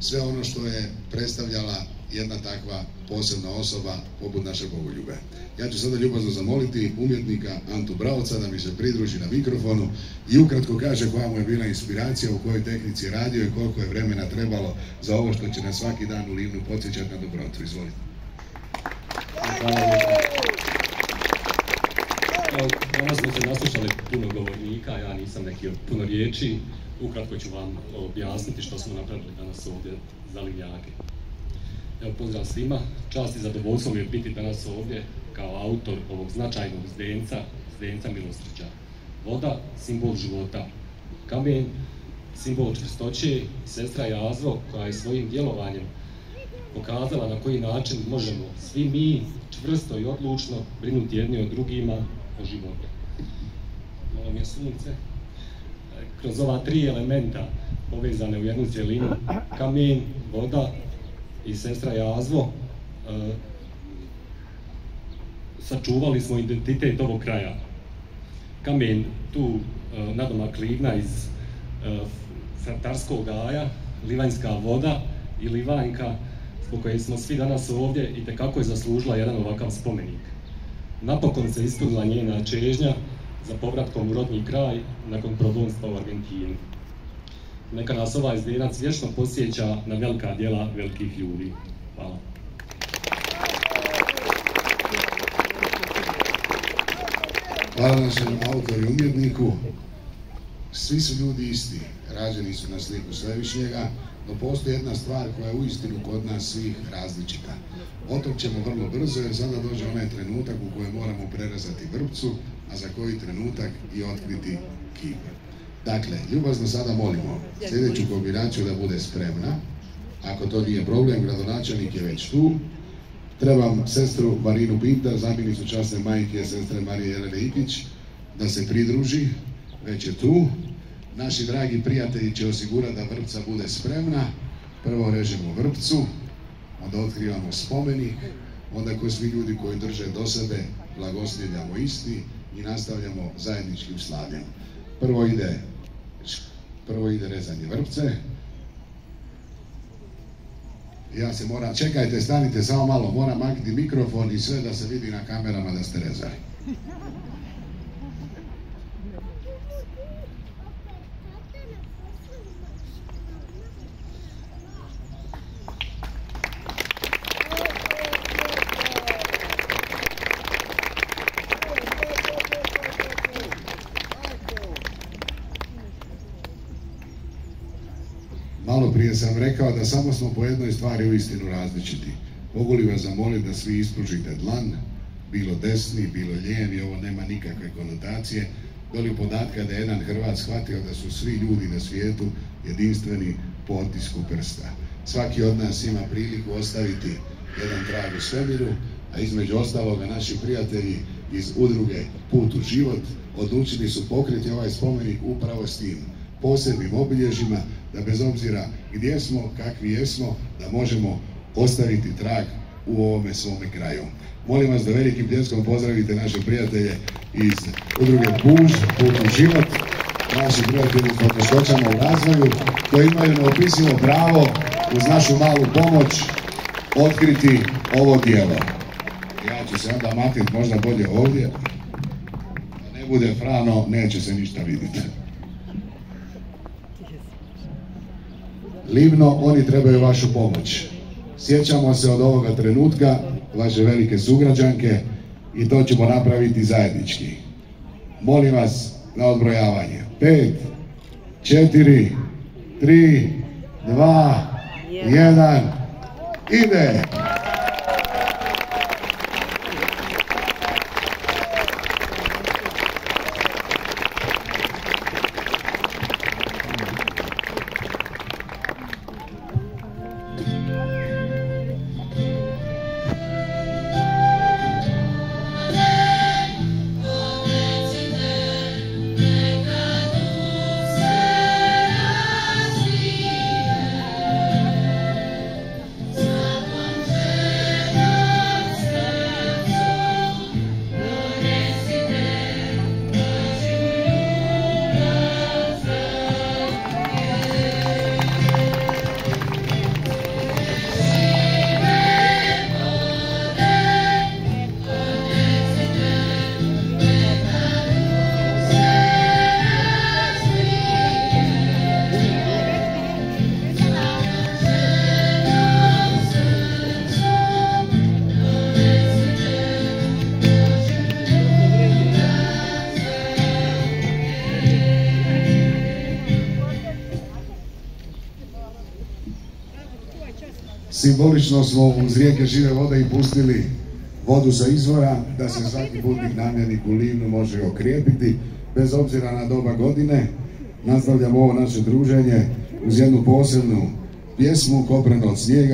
sve ono što je predstavljala jedna takva posebna osoba poput naše Bogoljube. Ja ću sada ljubazno zamoliti umjetnika Antu Braoca da mi se pridruži na mikrofonu i ukratko kaže koja mu je bila inspiracija, u kojoj tehnici je radio i koliko je vremena trebalo za ovo što će nas svaki dan u Livnu podsjećati na dobrotu. Izvolite. Danas smo se naslušali puno govornika, ja nisam neki od puno riječi. Ukratko ću vam objasniti što smo napravili danas ovdje za Livnjake. Evo, pozdrav svima. Čast i zadovoljstvo mi je biti danas ovdje kao autor ovog značajnog zdenca milosrđa. Voda, simbol života. Kamen, simbol čvrstoće. Sestra Jazvo, koja je svojim djelovanjem pokazala na koji način možemo svi mi čvrsto i odlučno brinuti jedni o drugima o životu. Malo mi je sunce. Kroz ova tri elementa povezane u jednu cjelinu, kamen, voda i sestra Jazvo, sačuvali smo identitet ovog kraja. Kamen, tu nadomak Livna iz fratarskog gaja, livanjska voda i livanjka zbog koje smo svi danas ovdje i tekako je zaslužila jedan ovakav spomenik. Napokon se ispunila njena čežnja za povratkom u rodni kraj nakon progonstva u Argentini. Neka nas ovaj zdenac vječno podsjeća na velika djela velikih ljudi. Hvala. Hvala našem autoru i umjetniku. Svi su ljudi isti, rađeni su na sliku Svevišnjega, no postoji jedna stvar koja je uistinu kod nas svih različita. O tom ćemo vrlo brzo jer sada dođe onaj trenutak u kojem moramo prerezati vrpcu, a za koji trenutak i otkriti kip. Dakle, ljubazno sada molimo sljedeću kombinaciju da bude spremna. Ako to nije problem, gradonačelnik je već tu. Trebam sestru Marinu Pintar, zamjenicu časne majke sestre Marije Jelene Ikić, da se pridruži, već je tu. Naši dragi prijatelji će osigurati da vrpca bude spremna. Prvo režemo vrpcu, onda otkrivamo spomenik, onda ko svi ljudi koji drže do sebe blagoslivljamo isti i nastavljamo zajedničkim slavljem. Prvo ide rezanje vrpce. Ja se moram, čekajte, stanite samo malo, moram maknuti mikrofon i sve da se vidi na kamerama da ste rezali. Malo prije sam rekao da samo smo po jednoj stvari uistinu različiti. Mogu li vas zamoliti da svi ispružite dlan, bilo desni, bilo lijevi, ovo nema nikakve konotacije. Doli podatka da je jedan Hrvat shvatio da su svi ljudi na svijetu jedinstveni po otisku prsta. Svaki od nas ima priliku ostaviti jedan trag u svemiru, a između ostaloga naši prijatelji iz udruge Put u život odlučili su pokriti ovaj spomenik upravo s tim posebnim obilježjima, da bez obzira gdje smo, kakvi jesmo, da možemo ostaviti trag u ovome svome kraju. Molim vas da velikim pljeskom pozdravite naše prijatelje iz udruge Put u život, naši prijatelji s poteškoćama u razvoju, koji imaju neopisivo pravo uz našu malu pomoć otkriti ovo djelo. Ja ću se onda maknuti možda bolje ovdje, da ne bude frano, neće se ništa vidjeti. Livno, oni trebaju vašu pomoć. Sjećamo se od ovoga trenutka vaše velike sugrađanke i to ćemo napraviti zajednički. Molim vas na odbrojavanje. 5, 4, 3, 2, 1, ide! Zapomnę Simbolično smo uz rijeke žive vode i pustili vodu sa izvora da se svaki putnik namjernik u Livnu može okrijepiti bez obzira na doba godine. Nastavljamo ovo naše druženje uz jednu posebnu pjesmu Kopreno od snijega.